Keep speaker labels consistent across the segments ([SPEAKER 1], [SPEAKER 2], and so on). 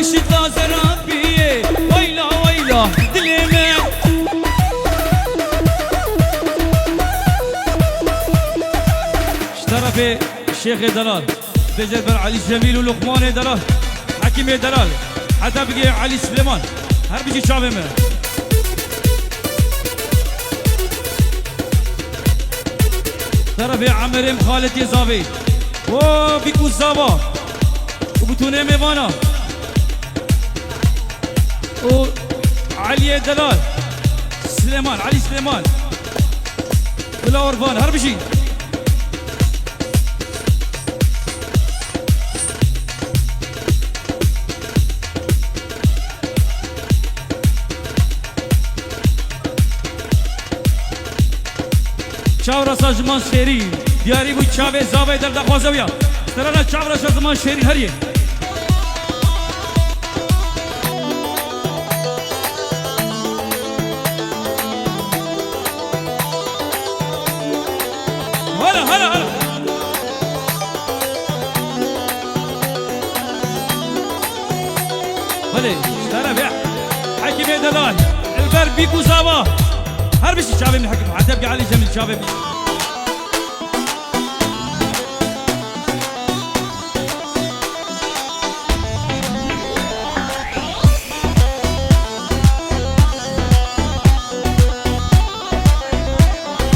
[SPEAKER 1] شتا زرابية ويلا ويلا دليمة اشترف الشيخ دلال بجبر علي جميل ولقمان دلال حكيم دلال حتى بقي علي سليمان هر بيجي شعبي من طرف عمرم خالد يزاوي و بيكو زابا وبتونه ميوانا و علي دلال سليمان علي سليمان ولا ورفان هر بيجي چاورا سازمان شهری دیاری بود چاوه زاوه در دخوازه بیا سرانا چاورا سازمان شهری هریه هلا هلا هلا بله اشترى بيع حكي بيه دلال البر بيكو زابا هر بشي شعبي من الحكم حتى ابقى علي جميل شعبي بي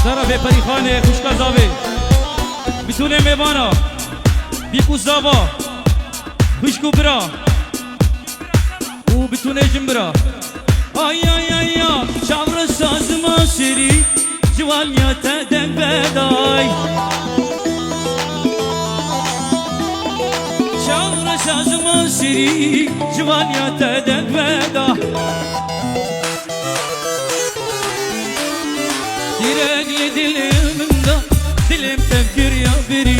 [SPEAKER 1] طرف پریخانه خوشکا زاوی بسونه میوانا بیکو زابا خوشکو برا و بتونه جنبرا آی آی آی آی چاور سازما شری جوانیات دن بدای چاور سازما شری جوانیات دن بدای دیرگل diliminde dilim tefkir ya biri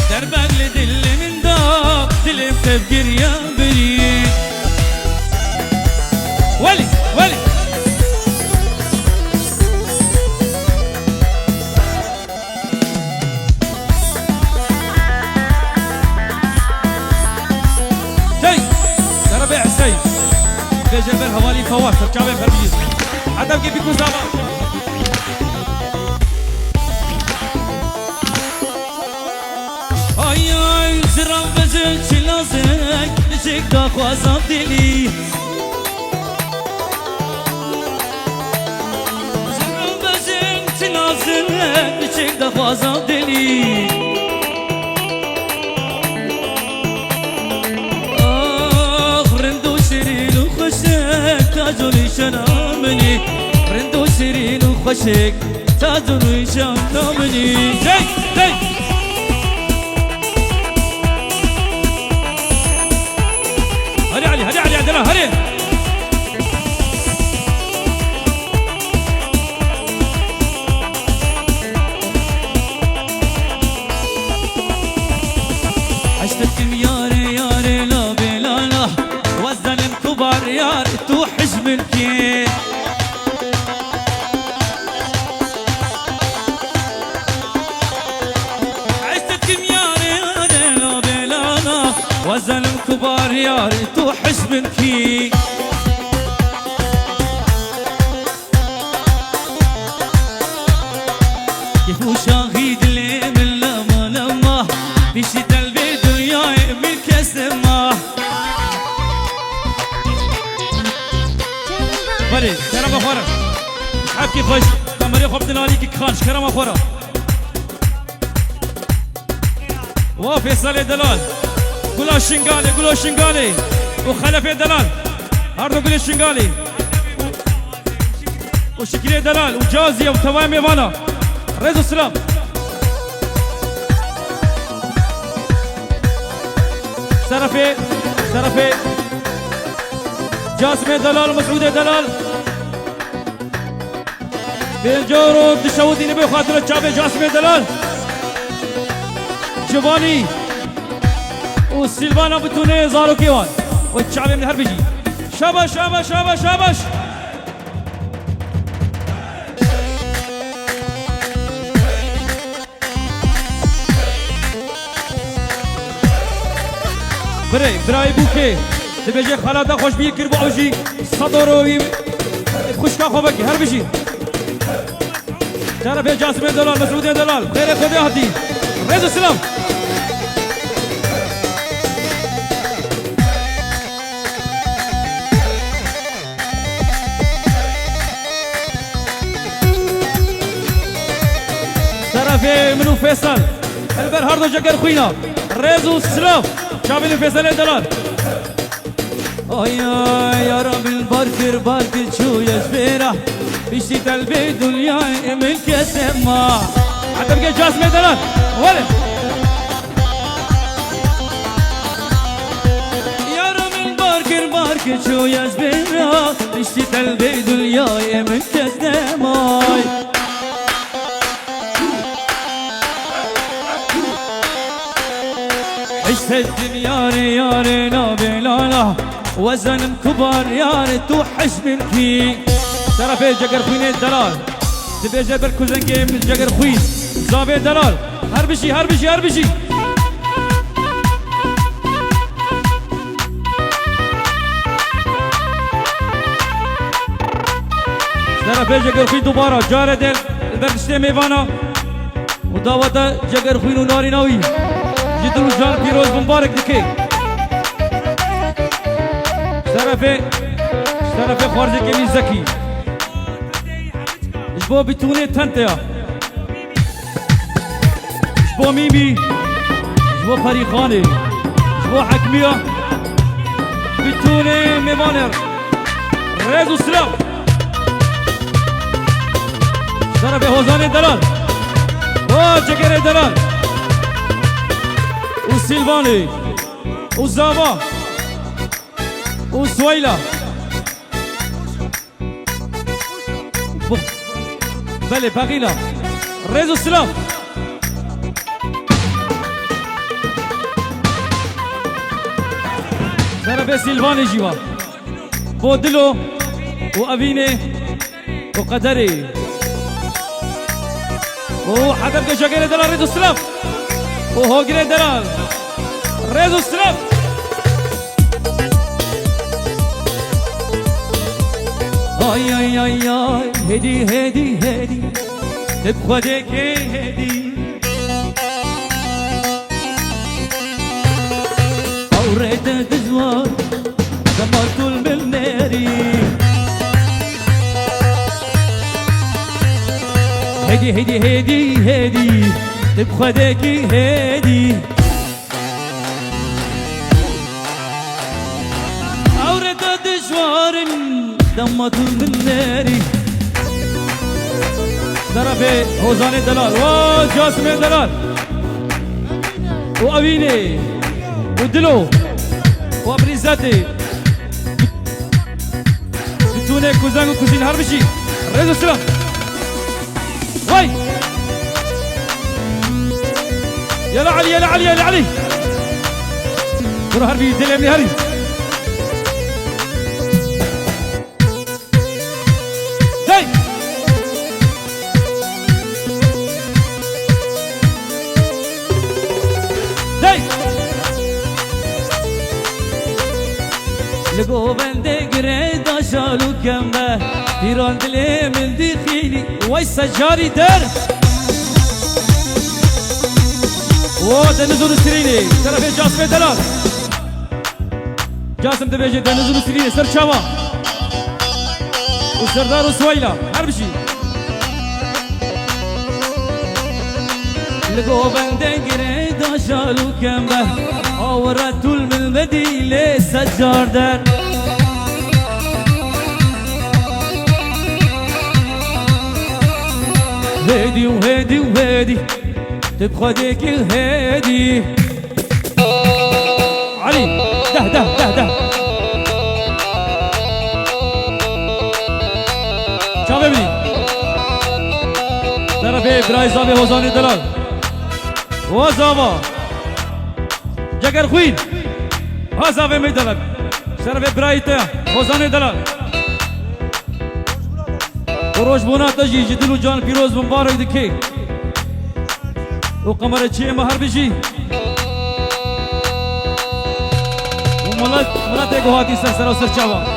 [SPEAKER 1] Derbegli diliminde dilim tefkir ya biri Veli veli Hey Tarabi Hüseyin Becerber havali fawar Tırçabe ferbiyiz Adam gibi kuzama Ay ay zıram bezin çilazek Nişik da khwazam dili Zıram bezin çilazek Nişik da khwazam dili Ah rindu şirin u khoşek Tacuni şanamini Rindu şirin u khoşek Tacuni şanamini Hey hey هري علي هري علي عندنا هري عشتكم ياري ياري لا بلالا والظلم كبار يار توحش ملكي عشتكم ياري ياري لا بلالا والظلم كبار يار توحش منكي كيف شاهد لي من لما لما بشت البيت دنياي من كسمة بلي كرم أخورا حبكي خوش تمري خبتنا عليك خانش كرم أخورا وفيصل دلال قولوا الشنغالي قولوا الشنغالي وخلف دلال هردو قولوا الشنغالي وشكري دلال وجازية وتوامي وانا ريزو السلام شرفي جاسمي دلال ومسعود دلال بين جورو دشودي نبي خاطر الشعبي جاسمي دلال جواني وسيلفانا بتوني زارو كيوان والشعبي من الهربجي شاباش شاباش شاباش شاباش براي بوكي دبیجه خالاتا خوش بیر کرد با اوجی صدروی خوشکا خوبکی هر بشی طرف جاسم دلال مسعود دلال خیر خودی هاتی رضا سلام طرف منو فیصل البر هردو جگر خوینا رضا سلام شابين فيصل دلال يا رب البركر بركر شو يشبيره بيشتي قلبي دنيا من كسمة حتى بقى جاسم دلال ولا يا رب البركر بركر شو يشبيره بيشتي قلبي دنيا من كسمة عشت الدنيا ياري لا بلالا وزن كبار ياري توحش منكي ترى في جقر خوين الدلال تبي جبر كوزنجي من جقر خوين زابي دلال هربشي هربشي هربشي ترى في جقر خوين دوباره جاره دل البرشتي ميفانا وداوتا جقر خوين وناري ناوي جدو جان پیروز مبارک دکی طرف خارج کمی زکی اشبو بتونه تنتیا اشبو میمی اشبو فریخانه اشبو حکمیا بتونه میوانر رزو سلام طرف حوزان دلال و جگر دلال وسيلفاني وزابا وسويلة بله بغيلة ريزو السلام طرف سيلفاني جوا بودلو وأبيني وقدري وحدب جاكيري دلال ريزو السلام وهوجري دلال ريزو السلام اي اي اي اي هدي هدي هدي تبغى ديك هدي اوريت دزوار دمرت الملناري هدي هدي هدي هدي تبغى ديك هدي اوريت دزوار دمرت الملناري طرف حوزان دلال وجاسم دلال وأبيني ودلو وابريزاتي بتونه كوزان وكوزين هربشي ريزو السلام واي يلا علي يلا علي يلا علي روح هربي دلمني هري هاي لقو بندق ريدا شالو كمبه تيران دلي من دخيلي ويسا جاري در دنزون السريني طرف جاسم دلال جاسم دبيجي دنزون السريني سر شاوا وسردار وسويلة هربشي لقو بندق ريدا شالو كمبه آورت المدينة سجار در هادي وهادي وهادي تبقى ديك الهادي علي ده ده ده ده شاف ابني طرف براي زابي حوزان دلال وزابا جگر خوین هزاوه می دلال شرف برایت حوزان دلال روش بونا تجی جدلو جان پیروز مبارک دکی و قمر چیه مهر بشی و ملا مرات هاتي سر وسر شباب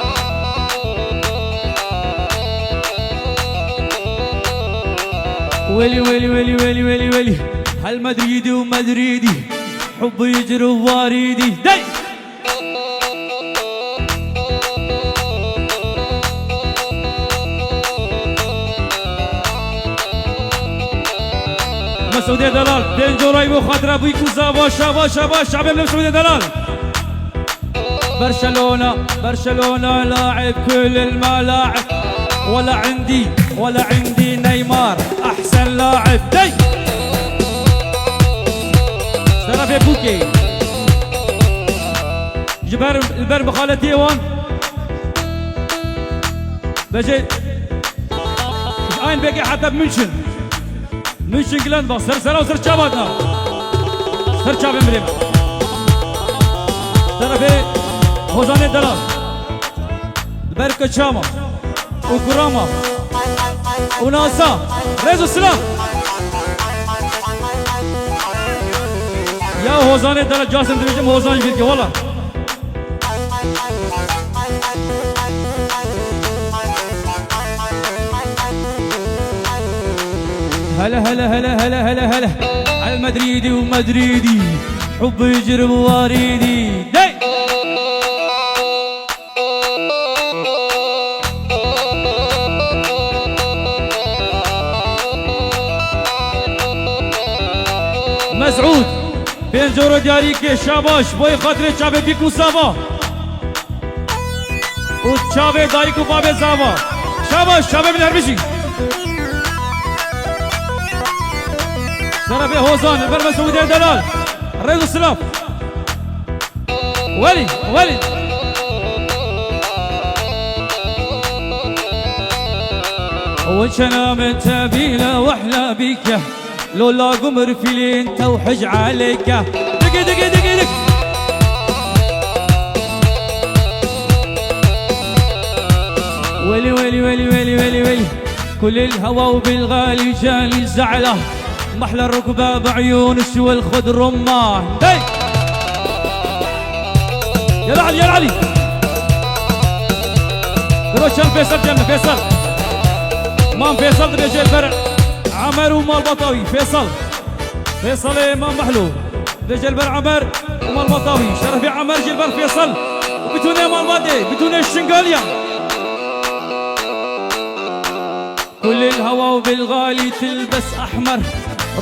[SPEAKER 1] ويلي ويلي ويلي ويلي ويلي ويلي هالمدريدي ومدريدي حبه يجري واريدي داي مسعودية دلال دينجو رايبو خاطر ابويكو زابا شابا شابا شعب من مسعودية دلال برشلونة لاعب كل الملاعب ولا عندي نيمار احسن لاعب داي سرافي بوكي جبر البر بخالتي وان بجي اين بقي حتى بمنشن جلاندباخ سر وسر شاباتنا سر شاب مريم طرفي هوزاني دلال البركة شاما وكراما وناسا ريزو السلام يا هوزاني دلال جاسم دمجم هوزاني بيركي والله هلا هلا هلا هلا هلا هلا على المدريدي ومدريدي حب يجري بواريدي داي مسعود بين جورو دياريكي شاباش بوي خاطري شابي بيكو سافا وشابي دايكو بابي سافا شاباش شابي من هربشي طرفي هوزان البر مسعودية دلال ريزو السلام ولي وشنا من تبيله واحلى بيك لولا قمر فيلين توحج عليك دق دق دق دق ولي ولي ولي ولي ولي ولي كل الهوى وبالغالي جالي زعله محلى الركبة بعيون الشوى الخضر رمان هي يا علي روشان فيصل جنب فيصل مام فيصل بيجي البرع عمر ومال بطاوي فيصل امام محلو بيجي البرع عمر ومال بطاوي شرفي عمر جلبر فيصل وبتوني مال بادي بتوني الشنقاليا كل الهوى وبالغالي تلبس احمر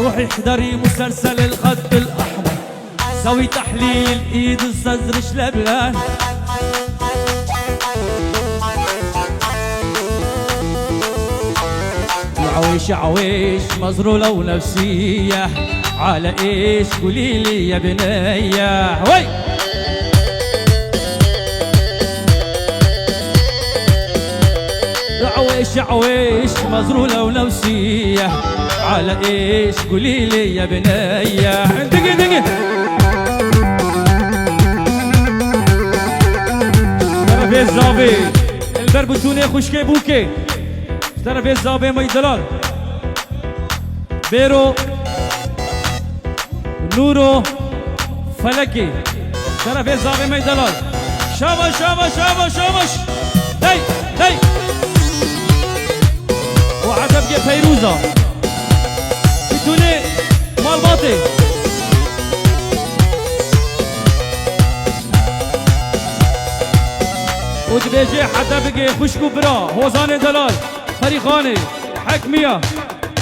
[SPEAKER 1] روحي احضري مسلسل الخط الاحمر سوي تحليل ايد الزرش لبلان عويش مزرولة ونفسية على ايش قوليلي يا بنية وي عويش مزرولة ونفسية على ايش قوليلي يا بنية دقي طرفي الزابي البربتوني خوشكي بوكي طرفي الزابي مي دلال بيرو نورو فلكي طرفي الزابي مي دلال شابش هي وعتبقى فيروزة بتوني مال باطي وتبيجي حتى بقي خشكو برا هوزاني دلال فريخاني حكمية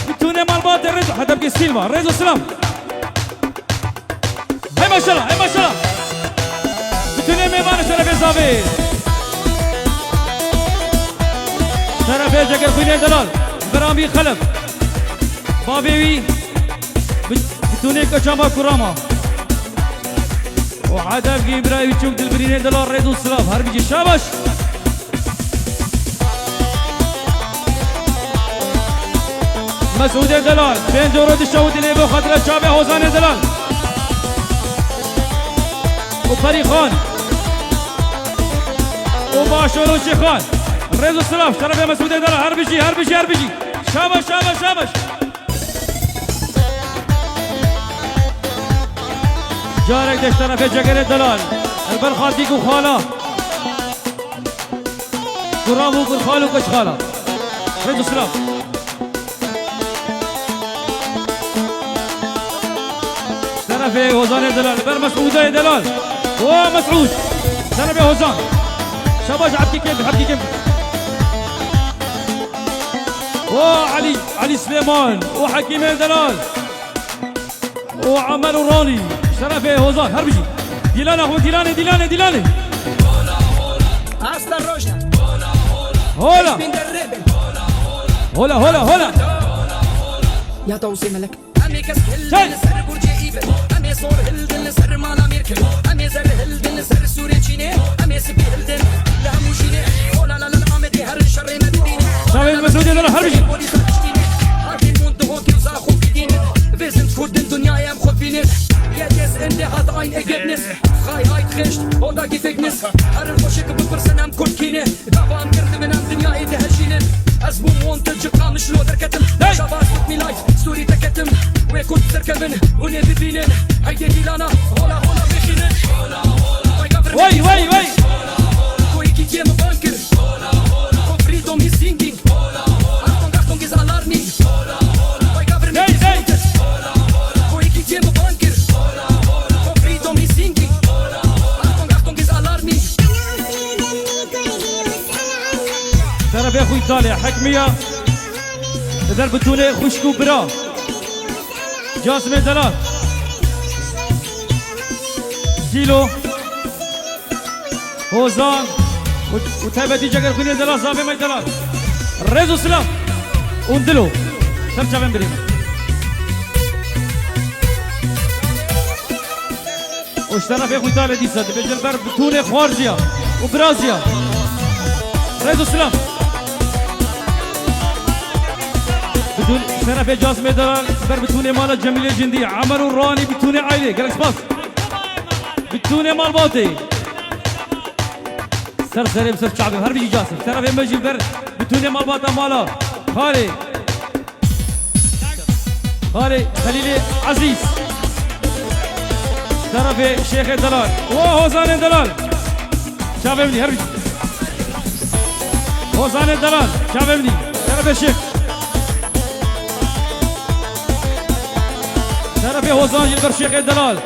[SPEAKER 1] بتوني مال باطي ريزو حتى بقي سيلفا ريزو السلام هاي ما شاء الله بتوني ميمان شرفي زابي شرفي جاكر خويني دلال برامي خلف بابيوي بتوني كشامبا كراما وعدا بقي براي تشوف دلبريني دلال ريدو السلام هربيجي شابش مسعود دلال بين جورود الشهود اللي بو خطرة شابه هوزان دلال وفريخان وباشور وشيخان ريزو السلام شرف مسعود دلال هربيجي شابش جارك دش طرف جگر دلال البر خالتيك وخاله قرابو كل خالو كش خاله رجل سلام سرفي هوزان دلال البر مسعود دلال ومسعود سرفي هوزان شباش عبدي كيف عبدي كيف علي سليمان وحكيم دلال وعمل راني شرفي هوزان هربجي ديلانه هو ديلانه
[SPEAKER 2] hasta roja
[SPEAKER 1] هولا هولا
[SPEAKER 2] يا توصي ملك
[SPEAKER 3] امي كسل سر برج ايفل امي صور هلدن سر مالا ميركل امي زر هلدن سر سوري تشيني امي سبي هلدن لا موشيني ولا لا لا امتي هر شر مديني
[SPEAKER 1] شاوي المسعود دلال هربجي
[SPEAKER 3] هاكي مونت هوكي وزاخو في ديني فيزن تفود الدنيا يا مخفيني يا ديس انت هات عين اجبنس خاي هاي تخشت اودا كي فيكنس هر الخوشك بفرسن ام كل كيني دابا مكرد من ام دنيا يتهجيني اسبو مونت الجقا مش لو دركتم شاباس مي لايف ستوري تكتم ويكون تركبن ونبي بينن هيدي ديلانا هولا بيخينن
[SPEAKER 1] وي
[SPEAKER 3] كويكي تيم بانكر فريدوم is singing Achtung is alarming My government is wanted كويكي تيم بانكر فريدوم is singing Achtung is alarming
[SPEAKER 1] شرف يا اخوي طالع حكميه ضرب التونه خشكو برا جاسم دلال زيلو هوزان وتابتي جاكر خوني دلال زافي ماي دلال ريزو سلام وندلو ترجع من بريم واشترف يا اخوي طالع ديسا بيجي البر بتونه خوارزيا وبرازيا ريزو سلام بدون شرف جاسم دلال بر بتونه مال جميله جندي عمر الراني بتونه عائله جالكس باس بتونه مال باطي سر سريم سر شعبي هر بيجي جاسم شرف مجي بر بتونه مال باطا مالا خالي خليلي عزيز شرف شيخ دلال وهوزان دلال شافمني هر بيجي هوزان دلال شافمني شرف الشيخ شرف هوزان جلبر شيخ دلال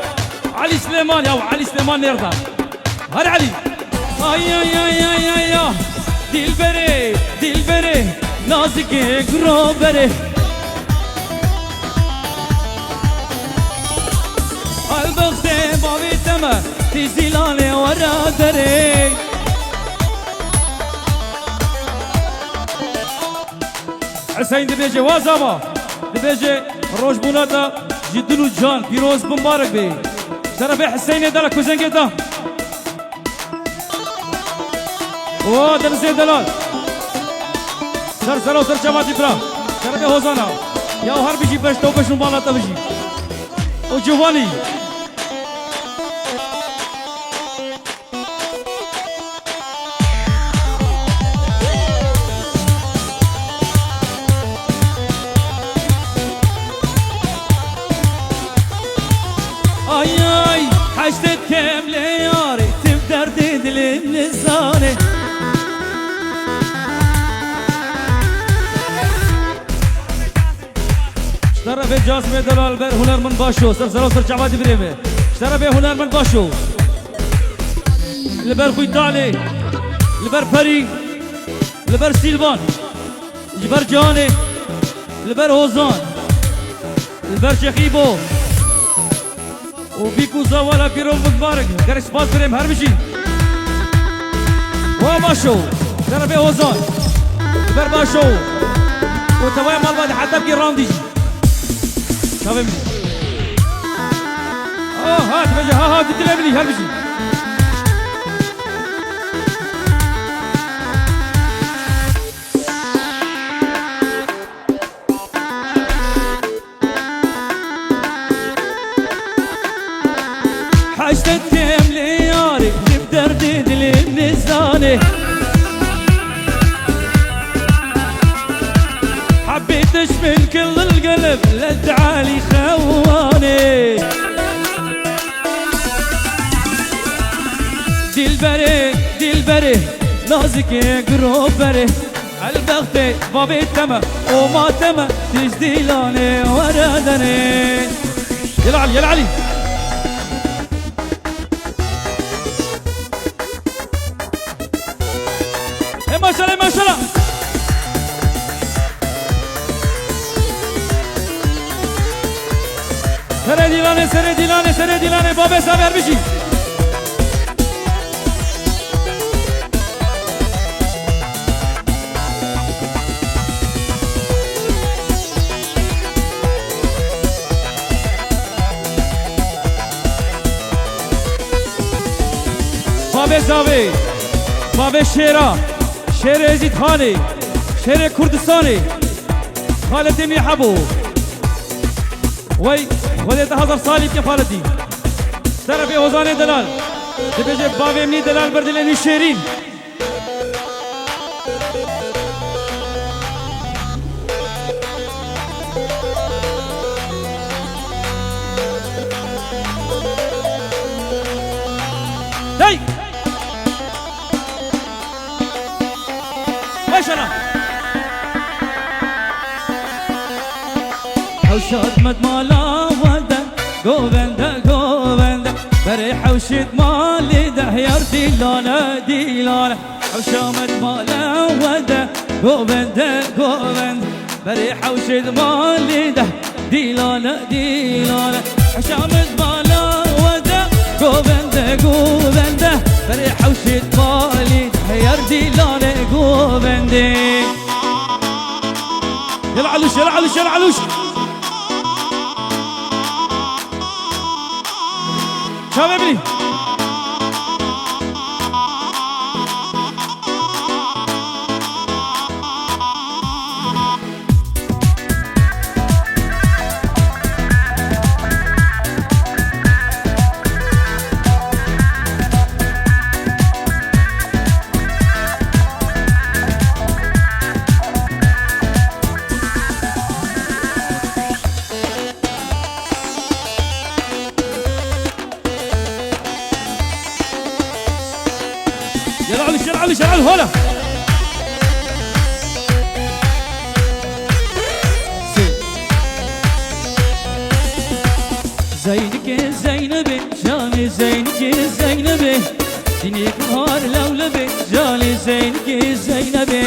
[SPEAKER 1] علي سليمان يا علي سليمان نرضى هر علي يا دلبري نازك قروبري البغت بابي تما تزيلاني ورا دري حسين دبيجي وازابا دبيجي روش بوناتا جدلو جان بيروز بمبارك بي شرف حسين دلال كوزنجي دا درزي دلال سر جماعتي برا شرف هوزانا يا هر بيجي باش تو باش مبالا تبجي وجواني اي حشتت كاملة ياري تبدر ديدل اللساني اشترف جاسم دلال بر هنرمند باشو سر جعباتي بريمه اشترف هنرمند باشو لبر خوي طالي لبر فري لبر سيلفان جبر جاني لبر هوزان لبر شخيبو وبيكو زوالا بيروم مبارك غير سباس بريم هر بشي وباشو اشترف هوزان لبر باشو وتوايا مال بعد حتى بكي راندي شافمني هات بجي هات تلمني هل بجي حشتت كاملة يارك تبدر ديدلي بنزاني حبيتش من كل القلب للتعالي خواني دلبری دلبری نازکی گروبری البخت بابی تمه و ما تمه تجدیلانه وردنه يلا علي يلا علي ما شاء الله ما شاء الله سره دیلانه بابا سابر بشی بابا زاوی بابا شیرا شیر ازید خانی شیر کردستانی خالد میحبو وی خودت 1000 سالی کفالتی طرف حوزان دلال دبیجه بابا منی دلال بردلنی شیرین دای ماشاءالله حوشات مدمالا ولده گوونده گوونده بری حوشت مالی ده یار دیلانه دیلانه حوشا مدمالا ولده گوونده گوونده بری حوشت مالی ده دیلانه دیلانه حوشا مدمالا ولده گوونده گوونده بری حوشت مالی ده یار دیلانه گوونده يلا علوش يلا علوش يلا علوش شباب ابني يلا علوش هلا زينك زينبي جاني زينك زينبي دينك نهار لولبي جاني زينك زينبي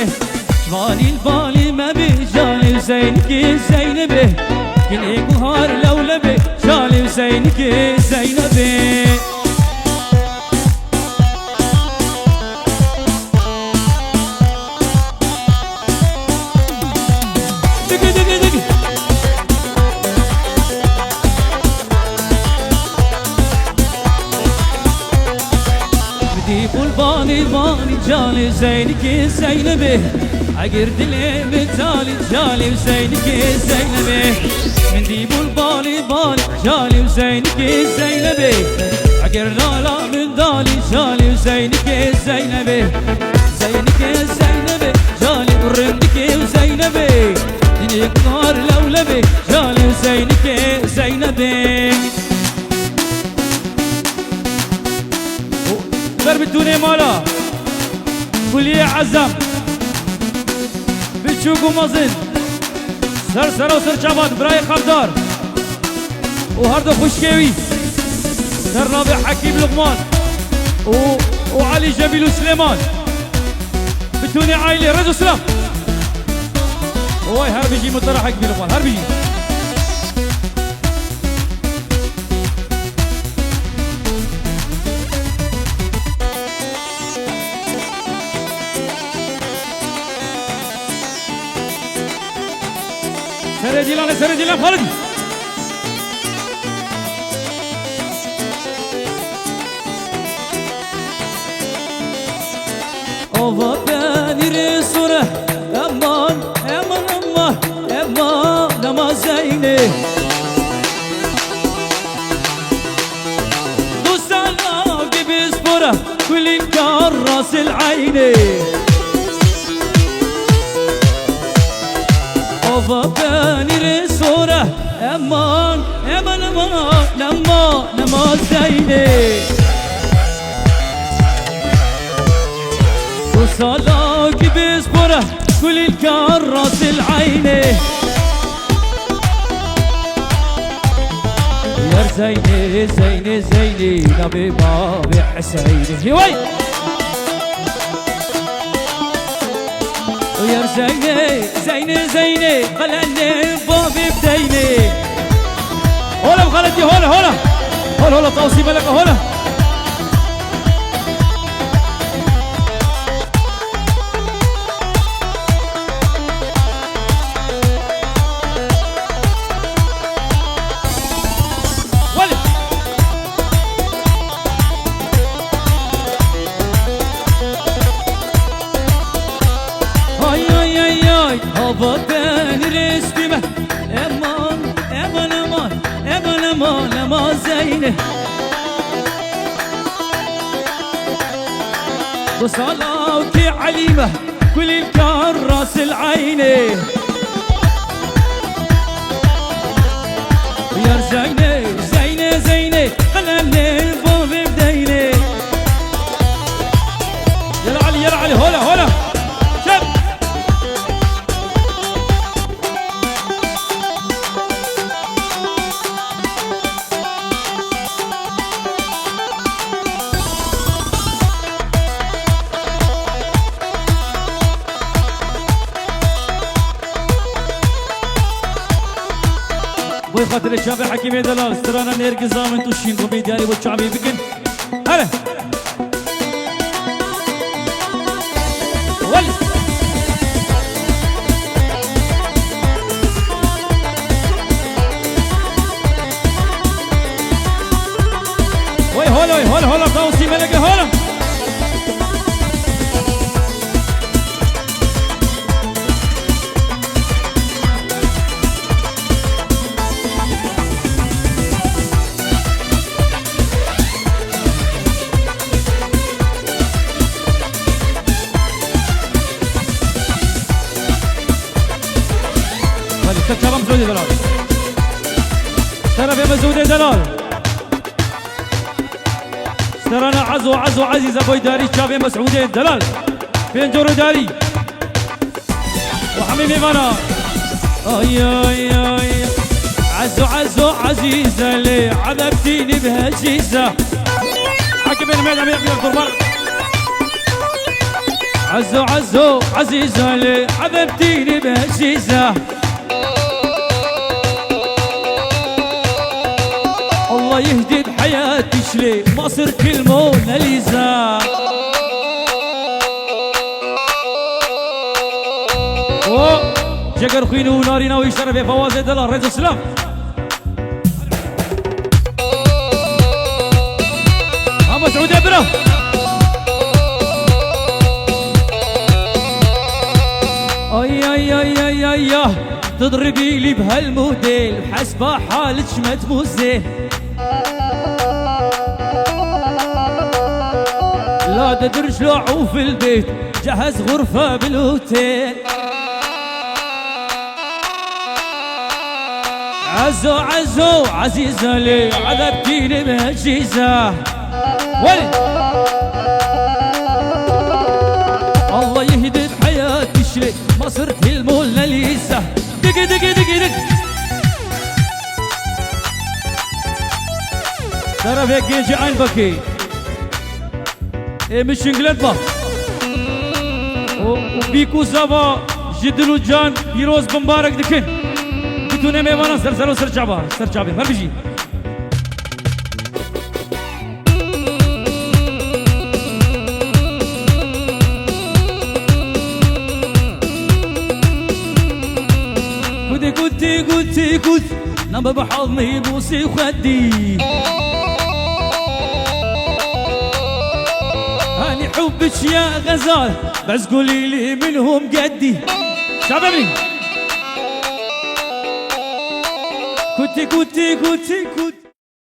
[SPEAKER 1] شمالي البالي ما بي جاني زينك زينبي دينك نهار لولبي جاني زينك زينبي الباني الباني جالي زينك زينبي عقر دلي بتالي جالي وزينك زينبي من ديب البالي بالي جالي وزينك زينبي عقر لالا من دالي جالي وزينك زينبي زينك زينبي جالي ورندك وزينبي دنيك نار لولبي جالي وزينك زينبي بدوني مالا كلية عزم بتشوق ومازن سر سر وسر شبان براي خبدار وهردو خوشكيوي سر رابع حكيم لقمان وعلي جميل وسليمان بدوني عائلة رجل سلام هواي هربيجي مطرح حكيم لقمان هربيجي سر ديلان خالد اوفا باني رسوله امان امان امان امان نما زيني دوستانا gibi spora كل كراس العيني اوفا باني رسوله امان امان امان نما زيني وصلاك بصبره كل الكراس العيني يا زيني زيني زيني نبي بابي حسيني وي يا زيني زيني زيني خلاني بابي بديني هلا بخالتي هلا هلا هلا هلا توصي ملك هلا هبطن رسمه امان امان امان امان امان امان زينه وصلاوك عليمه كل الكراس العيني يا زينه زينه زينه خلاني البوب بديني يلا علي يلا علي هلا هلا وي خاطر الشعبي حكيم دلال استرانا نرقز من توشين قومي ديالي والشعبي بكن هلا ولي وي هلا هلا هلا توصي ملقى هلا ترى مسعودي دلال ترى في مسعودي دلال ترى عزو عزو عزيز ابوي داري شابي مسعودي دلال فين جورو داري وحميمي فانا اي اي اي عزو عزو عزيزه لي عذبتيني بهالجيزه حكم الميل عم يحكي القربان عزو عزو عزيزه لي عذبتيني بهالجيزه الله يهدي بحياتي شلي ما صرت الموناليزا جقر خوينو ونارينا ويشترى في فواز دلال رضا سلام ابو سعود ابره اي اي اي اي اي تضربي لي بهالموديل حسبه حالك ما تموزين لا تدري شلوعوا في البيت جهز غرفة بالهوتيل عزو عزو عزيزة لي عذبتيني بهالجيزة ولي الله يهدي بحياتي شلي ما صرت الموناليزا دقي دقي دقي دقي ترى فيك يجي عين بكي مش انجلترا وبيكو زافا جدلو جان بيروز بمبارك دكن بتونه ميوانا سر سر شعبي ما بيجي كنت نبى بحضني بوسي وخدي هاني حبك يا غزال بس قولي لي منهم قدي شبابي كنت